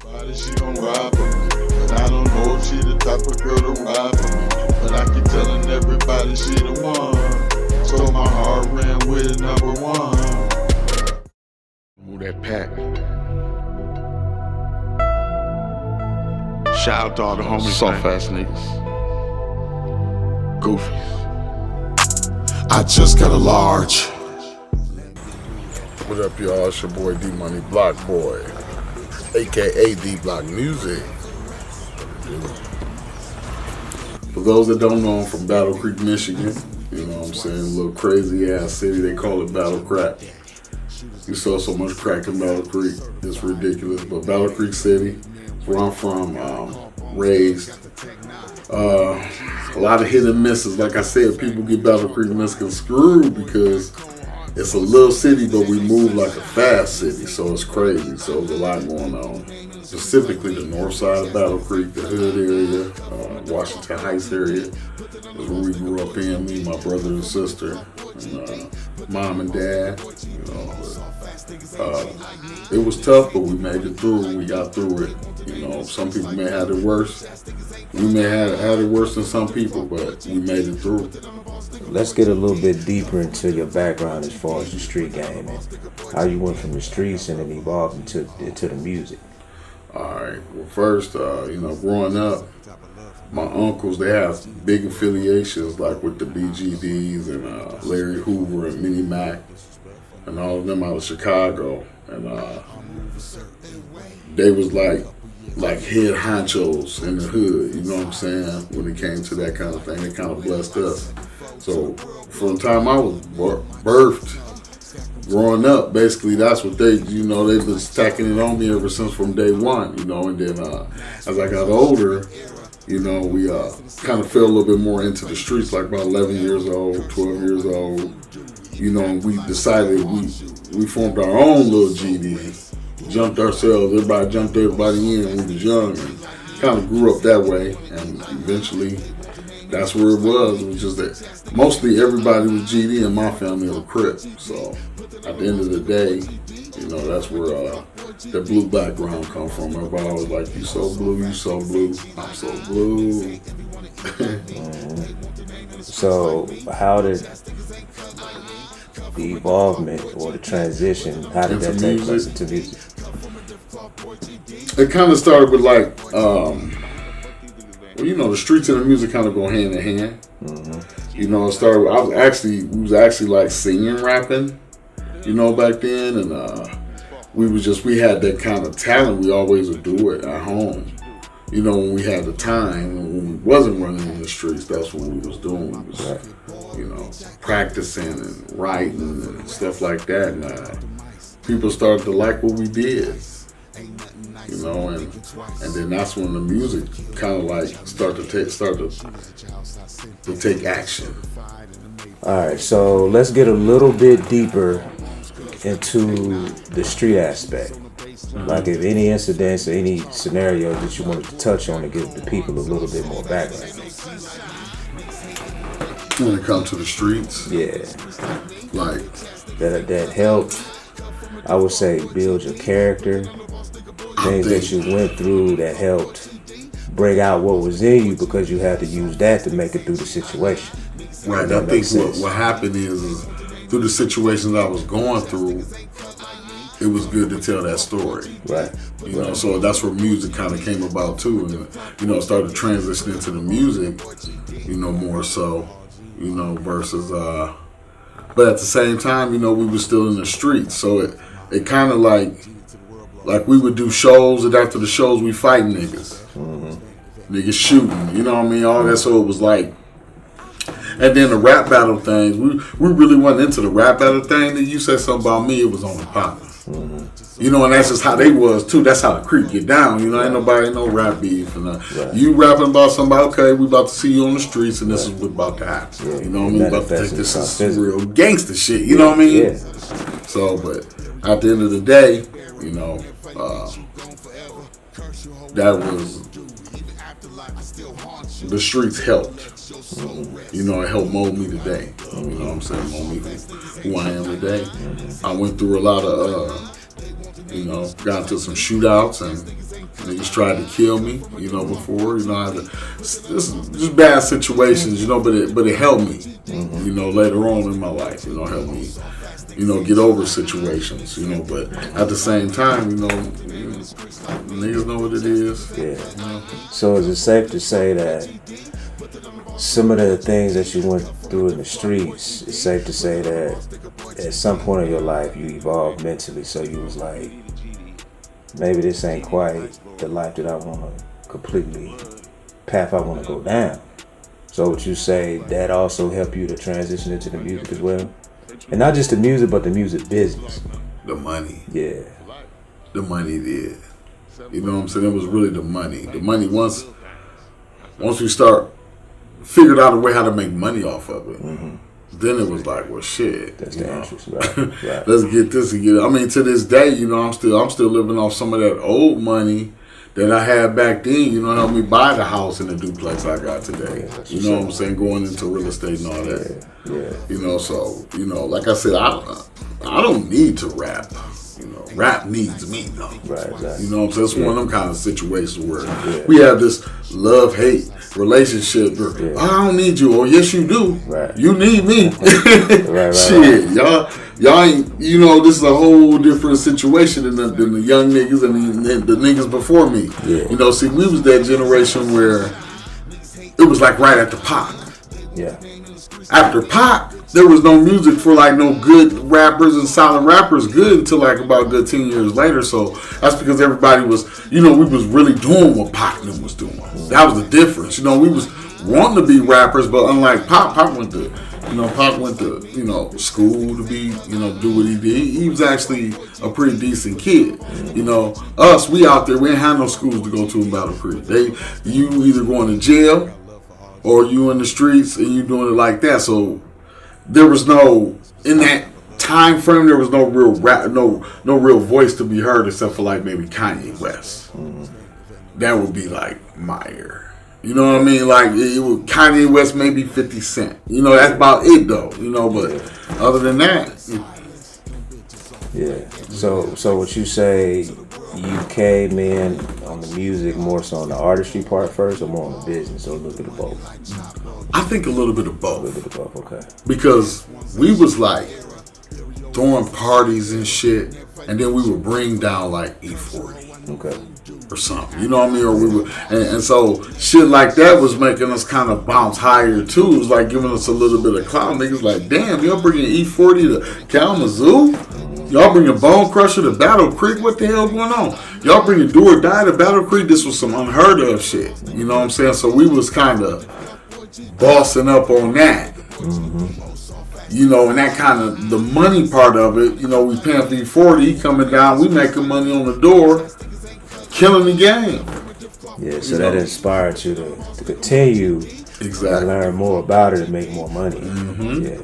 Everybody, she gon' ride for me, but I don't know if she the type of girl to ride for me. But I keep telling everybody she the one, so my heart ran with number one. Move that pack. Shout out to all the homies, soft ass niggas, goofies. I just got a large. What up, y'all? It's your boy D Money Block Boy, aka DBloc Music. For those that don't know, I'm from Battle Creek, Michigan. You know what I'm saying? A little crazy ass city. They call it Battle Crack. You saw so much crack in Battle Creek. It's ridiculous. But Battle Creek City, where I'm from, raised. A lot of hit and misses. Like I said, people get Battle Creek misconstrued because it's a little city, but we move like a fast city, so it's crazy. So there's a lot going on. Specifically, the north side of Battle Creek, the hood area, Washington Heights area, is where we grew up in. Me, my brother and sister, and mom and dad. You know, it was tough, but we made it through. We got through it. You know, some people may have it worse. We may have had it worse than some people, but we made it through. Let's get a little bit deeper into your background as far as the street game and how you went from the streets and then evolved into the music. All right. Well, first, you know, growing up, my uncles, they have big affiliations like with the BGDs and Larry Hoover and Minnie Mac and all of them out of Chicago. And they was like head honchos in the hood, you know what I'm saying? When it came to that kind of thing, they kind of blessed us. So from the time I was birthed, growing up, basically that's what they, you know, they've been stacking it on me ever since from day one, you know. And then as I got older, you know, we kind of fell a little bit more into the streets, like about 11 years old, 12 years old, you know, and we decided we formed our own little GD. Jumped ourselves, everybody jumped everybody in when we was young, and kind of grew up that way, and eventually that's where it was. It was just that mostly everybody was GD and my family was Crip. So at the end of the day, you know, that's where the blue background come from. Everybody was like, you so blue, I'm so blue. So how did the evolvement or the transition, how did that take place into music? It kind of started with like, well, you know, the streets and the music kind of go hand in hand. Mm-hmm. You know, it started with, we was actually like singing, rapping, you know, back then. And we had that kind of talent. We always would do it at home. You know, when we had the time, when we wasn't running in the streets, that's what we was doing. We was, you know, practicing and writing and stuff like that. And people started to like what we did. You know, and then that's when the music kind of like started to take action. All right, so let's get a little bit deeper into the street aspect. Mm-hmm. Like if any incidents or any scenarios that you wanted to touch on to give the people a little bit more background. When it comes to the streets, yeah, like that helped, I would say, build your character. Things that you went through that helped bring out what was in you because you had to use that to make it through the situation. Right. I think what happened is through the situations I was going through, it was good to tell that story. Right. You know, so that's where music kind of came about too. And, you know, it started transitioning into the music, you know, more so, you know, versus, but at the same time, you know, we were still in the streets. So it kind of like we would do shows, and after the shows, we fighting niggas. Mm-hmm. Niggas shooting, you know what I mean? All that, so it was like, and then the rap battle things, we really wasn't into the rap battle thing. Then you said something about me, it was on the partner. Mm-hmm. You know, and that's just how they was too. That's how the creek get down. You know, ain't nobody, no rap beef. And you rapping about somebody, okay, we about to see you on the streets, and this is what about to happen. Yeah. You know what I mean? About to take this is real gangster shit. You know what I mean? Yeah. So, but at the end of the day, you know, that was, the streets helped. You know, it helped mold me today. You know what I'm saying? Mold me who I am today. I went through a lot of, you know, got into some shootouts and Niggas tried to kill me, you know, before, you know, I had to, just bad situations, you know, but it helped me, you know, later on in my life, you know, helped me, you know, get over situations, you know, but at the same time, you know, niggas know what it is. Yeah. You know? So is it safe to say that some of the things that you went through in the streets, it's safe to say that at some point in your life you evolved mentally, so you was like, maybe this ain't quite the life that I want to completely, path I want to go down. So would you say that also helped you to transition into the music as well? And not just the music, but the music business. The money. Yeah. The money did. You know what I'm saying? It was really the money. The money, once we figured out a way how to make money off of it, then it was like, well, shit. That's the interest, right? Right. Let's get this and get it. I mean, to this day, you know, I'm still living off some of that old money that I had back then, you know, helped me buy the house and the duplex I got today. Yeah, you know what I'm saying? Going into real estate and all that. Yeah. You know, so, you know, like I said, I don't need to rap. You know, rap needs me, though. Right, exactly. You know what I'm saying? It's one of them kind of situations where we have this love-hate relationship. Where, I don't need you. Oh, yes, you do. Right. You need me. Right. Shit, y'all ain't, you know, this is a whole different situation than the young niggas and the niggas before me. Yeah. You know, see, we was that generation where it was like right after Pac. Yeah. After Pac, there was no music for like no good rappers and solid rappers good until like about a good 10 years later. So that's because everybody was, you know, we was really doing what Pac was doing. That was the difference. You know, we was wanting to be rappers, but unlike Pac went to, you know, school to be, you know, do what he did. He was actually a pretty decent kid. You know, us, we out there, we ain't had no schools to go to in Battle Creek. You either going to jail or you in the streets and you doing it like that. So there was no, in that time frame, there was no real rap, no real voice to be heard except for like maybe Kanye West. That would be like Meyer. You know what I mean? Like it would, Kanye West, maybe 50 Cent. You know, that's about it though. You know, but other than that, yeah. So what you say, you came in on the music more so on the artistry part first, or more on the business, or a little bit of both? I think a little bit of both. A little bit of both, okay. Because we was like throwing parties and shit, and then we would bring down like E40. Okay. Or something, you know what I mean? Or we would, and so shit like that was making us kind of bounce higher too. It was like giving us a little bit of clout. Niggas like, damn, y'all bringing E40 to Kalamazoo? Y'all bringing Bone Crusher to Battle Creek? What the hell going on? Y'all bringing Do or Die to Battle Creek? This was some unheard of shit. You know what I'm saying? So we was kind of bossing up on that. You know, and that kind of, the money part of it, you know, we paying for E40, he coming down, we making money on the door, killing the game. Yeah, so that inspired you to continue to learn more about it and make more money. Yeah.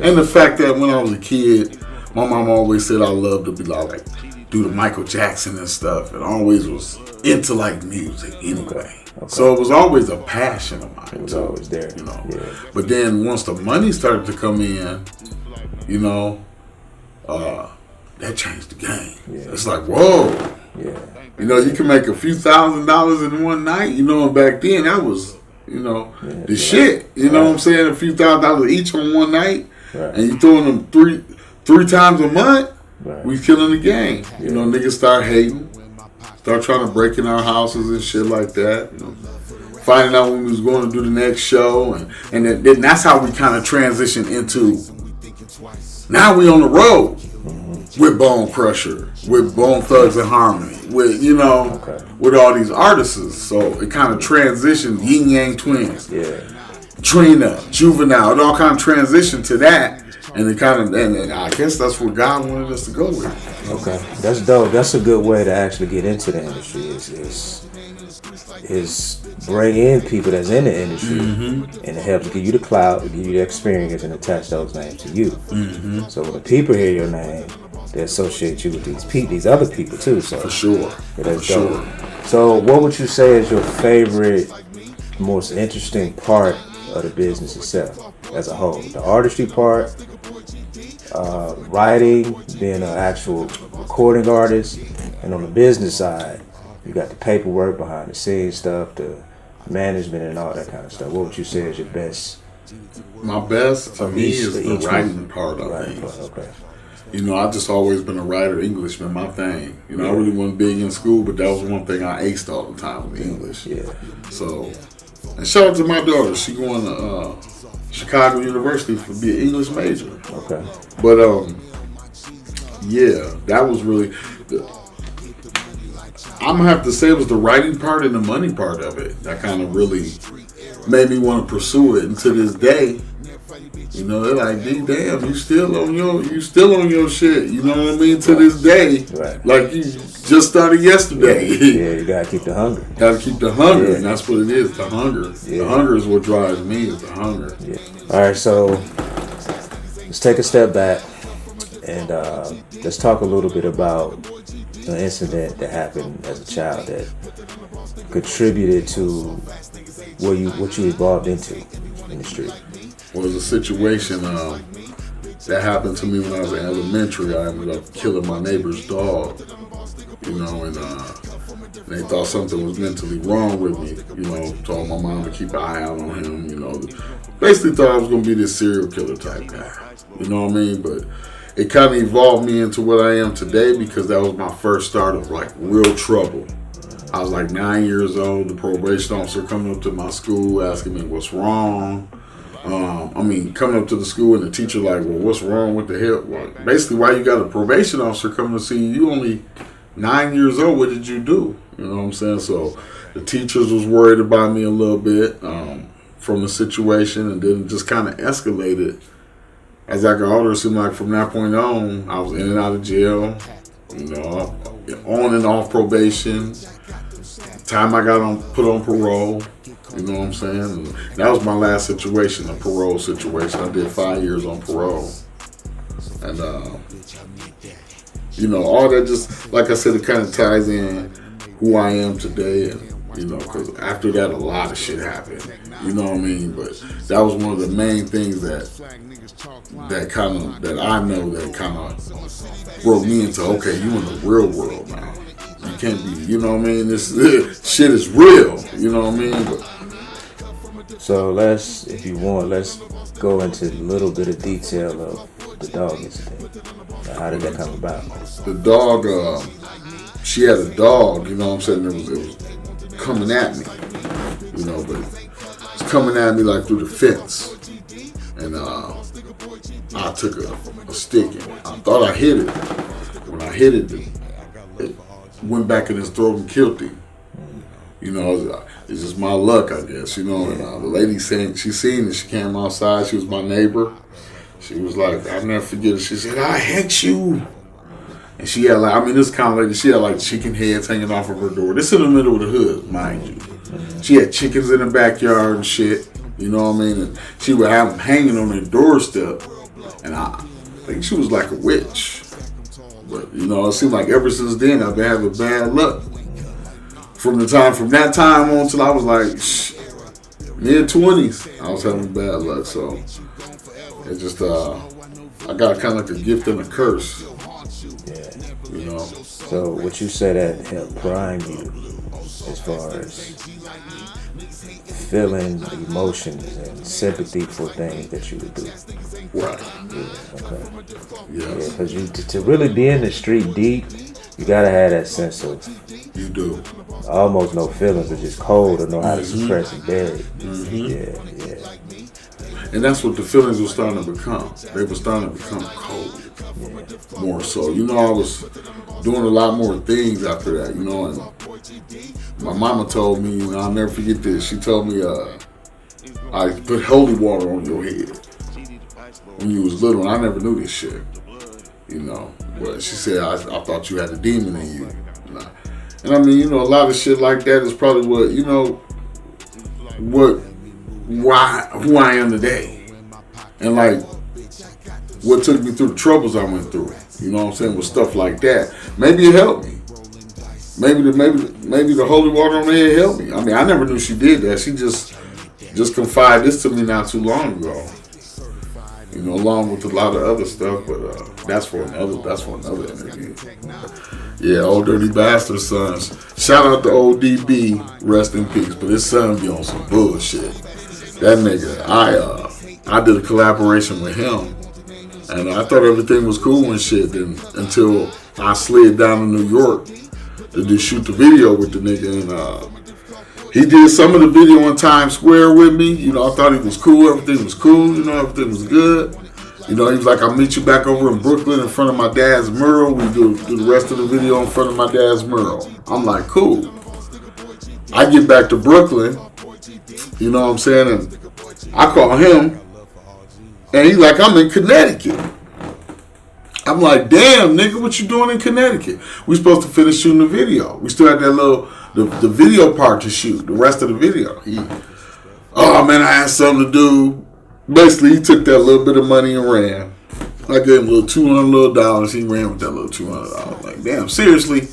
And the fact that when I was a kid, my mom always said I loved to be like do the Michael Jackson and stuff, and I always was into like music anyway. Okay. So it was always a passion of mine. It was always there, you know. Yeah. But then once the money started to come in, you know, that changed the game. Yeah. It's like, whoa. Yeah. You know, you can make a few $1,000s in one night. You know, and back then that was, you know, the shit. You know what I'm saying? A few $1,000s each on one night, and you throwing them three times a month. We killing the game. You know, niggas start hating, start trying to break in our houses and shit like that. You know, finding out when we was going to do the next show, and then that's how we kind of transitioned into. Now we on the road with Bone Crusher, with Bone Thugs and Harmony, with, you know, with all these artists. So it kind of transitioned. Yin Yang Twins, Trina, Juvenile, it all kind of transitioned to that. And it kind of, and I guess that's where God wanted us to go with. Okay, that's dope. That's a good way to actually get into the industry. Is bring in people that's in the industry, and it helps give you the clout, give you the experience, and attach those names to you. So when the people hear your name, they associate you with these other people too. So for sure, that's dope. So what would you say is your favorite, most interesting part of the business itself as a whole? The artistry part, writing, being an actual recording artist, and on the business side, You got the paperwork, behind the scenes stuff, the management and all that kind of stuff. What would you say is your best? My best to me is the each writing part of writing things. part, okay. You know, I just always been a writer. English been my thing. You know, I really wasn't big in school, but that was one thing I aced all the time with English. Yeah. So, and shout out to my daughter. She going to Chicago University to be an English major. Okay. But yeah, that was really. I'm gonna have to say it was the writing part and the money part of it that kind of really made me want to pursue it. And to this day, you know, they're like, "D, damn, you still on your shit." You know what I mean? To this day, Right. like you just started yesterday. Yeah, you gotta keep the hunger. Gotta keep the hunger, Yeah. and that's what it is. The hunger. Yeah. The hunger is what drives me. Is the hunger. Yeah. All right, so let's take a step back and let's talk a little bit about the incident that happened as a child that contributed to what you evolved into in the street. Was a situation that happened to me when I was in elementary. I ended up killing my neighbor's dog, you know, and they thought something was mentally wrong with me, you know, told my mom to keep an eye out on him, you know, basically thought I was going to be this serial killer type guy, you know what I mean, but it kind of evolved me into what I am today because that was my first start of like real trouble. I was like 9 years old, the probation officer coming up to my school asking me what's wrong. Coming up to the school and the teacher like, well, what's wrong with the hell? Well, basically, why you got a probation officer coming to see you? You only 9 years old. What did you do? You know what I'm saying? So the teachers was worried about me a little bit from the situation, and then it just kind of escalated as I got older. It seemed like from that point on, I was in and out of jail. You know, on and off probation. Time I got put on parole. You know what I'm saying? And that was my last situation, a parole situation. I did 5 years on parole. And, you know, all that just, like I said, it kind of ties in who I am today. And, you know, because after that, a lot of shit happened. You know what I mean? But that was one of the main things that I know that kind of broke me into, okay, you in the real world now. You can't be, you know what I mean? This shit is real. You know what I mean? But, so let's go into a little bit of detail of the dog incident. How did that come about? The dog, she had a dog, you know what I'm saying? It was coming at me, you know, but it's coming at me like through the fence. And I took a stick and I thought I hit it. When I hit it, it went back in his throat and killed him. You know, it's just my luck, I guess, you know. And the lady saying, she seen it, she came outside, she was my neighbor. She was like, I'll never forget it. She said, I hate you. And she had like, this kind of lady, she had like chicken heads hanging off of her door. This in the middle of the hood, mind you. She had chickens in the backyard and shit, you know what I mean? And she would have them hanging on her doorstep. And I think she was like a witch. But, you know, it seemed like ever since then, I've been having bad luck. From that time on till I was like mid-20s, I was having bad luck. So it just, I got kind of like a gift and a curse. Yeah. You know. So what you said that helped prime you as far as feeling emotions and sympathy for things that you would do. Right. Yeah. Okay. Yes. Yeah, because to really be in the street deep, you gotta have that sense of. You do. Almost no feelings, but just cold or know how to suppress and bury it. Mm-hmm. Yeah. And that's what the feelings were starting to become. They were starting to become cold. Yeah. More so. You know, I was doing a lot more things after that, you know, and my mama told me, you know, I'll never forget this. She told me, I put holy water on your head when you was little, and I never knew this shit, you know. But she said, I thought you had a demon in you. And I mean, you know, a lot of shit like that is probably what, you know, who I am today. And like, what took me through the troubles I went through, you know what I'm saying, with stuff like that. Maybe it helped me. Maybe the holy water on the head helped me. I mean, I never knew she did that. She just confided this to me not too long ago. You know, along with a lot of other stuff, but that's for another interview. Yeah, Old Dirty Bastard sons. Shout out to old DB, rest in peace. But his son be on some bullshit. That nigga, I did a collaboration with him, and I thought everything was cool and shit. Then until I slid down to New York to do shoot the video with the nigga, and he did some of the video in Times Square with me. You know, I thought he was cool. Everything was cool. You know, everything was good. You know, he was like, I'll meet you back over in Brooklyn in front of my dad's mural. We do the rest of the video in front of my dad's mural. I'm like, cool. I get back to Brooklyn, you know what I'm saying? And I call him, and he's like, I'm in Connecticut. I'm like, damn, nigga, what you doing in Connecticut? We supposed to finish shooting the video. We still had that little, the video part to shoot, the rest of the video. Oh, man, I had something to do. Basically, he took that little bit of money and ran. I gave him a little $200. He ran with that little $200. Like, damn, seriously?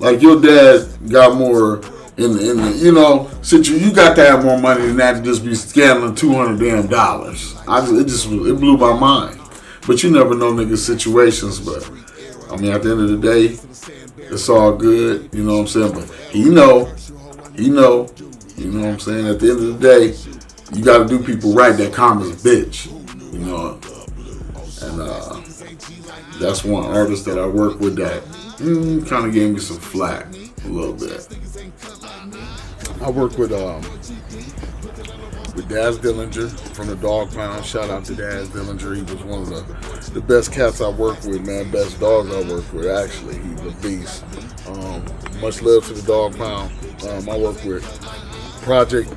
Like, your dad got more in the you know, you got to have more money than that to just be scamming $200 damn. It blew my mind. But you never know niggas' situations. But, I mean, at the end of the day, it's all good. You know what I'm saying? But he know. You know what I'm saying? At the end of the day, you got to do people right. That karma's a bitch. You know? And that's one artist that I work with that kind of gave me some flack a little bit. I work with Daz Dillinger from the Dog Pound. Shout out to Daz Dillinger. He was one of the best cats I worked with, man. Best dogs I worked with, actually. He's a beast. Much love to the Dog Pound. I work with Project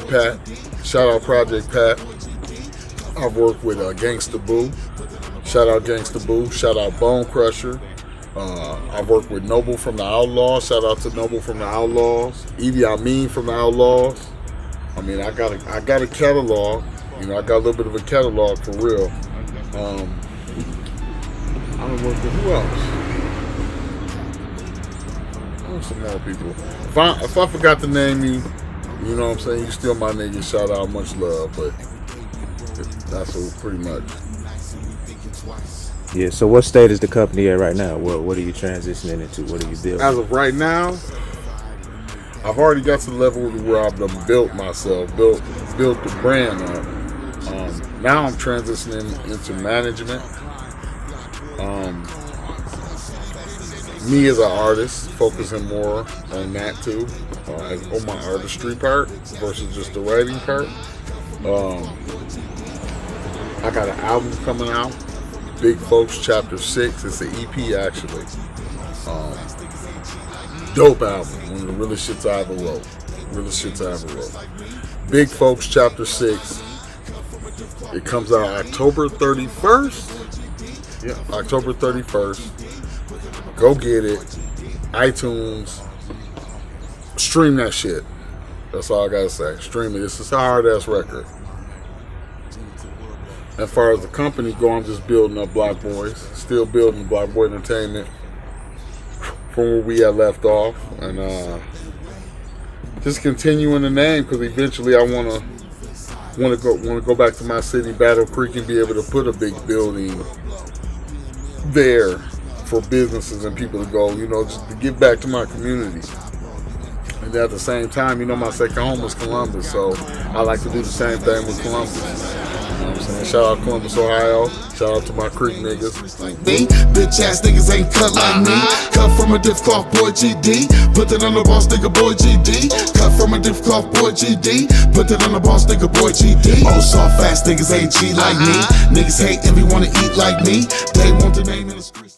Pat. Shout out Project Pat. I've worked with Gangsta Boo. Shout out Gangsta Boo. Shout out Bone Crusher. I've worked with Noble from the Outlaws. Shout out to Noble from the Outlaws. Idi Amin from the Outlaws. I mean, I got a catalog. You know, I got a little bit of a catalog for real. I don't work with who else? Some more people. If I forgot to name you, you know what I'm saying? You still my nigga. Shout out, much love. But that's what pretty much. Yeah, so what state is the company at right now? What are you transitioning into? What are you building? As of right now, I've already got to the level where I've done built myself, built the brand up. Now I'm transitioning into management. Me as an artist, focusing more on that too, on my artistry part versus just the writing part. I got an album coming out. Big Folks Chapter 6. It's an EP actually. Dope album. One of the realest shits I ever wrote. Big Folks Chapter 6. It comes out October 31st. Yeah, October 31st. Go get it. iTunes. Stream that shit. That's all I gotta say. Stream it. It's a hard ass record. As far as the company go, I'm just building up Block Boys. Still building Block Boy Entertainment from where we had left off, and just continuing the name because eventually I want to go back to my city, Battle Creek, and be able to put a big building there for businesses and people to go, you know, just to give back to my community. And at the same time, you know, my second home is Columbus, so I like to do the same thing with Columbus. You know what I'm saying? Shout out Columbus, Ohio. Shout out to my Creek niggas. Like me, bitch ass niggas ain't cut like me. Cut from a diff cloth boy GD. Put that on the boss nigga boy GD. Cut from a diff cloth boy GD. Put that on the boss nigga boy GD. Oh, soft fast niggas ain't G like me. Niggas hate envy, wanna eat like me. They want the name in the street.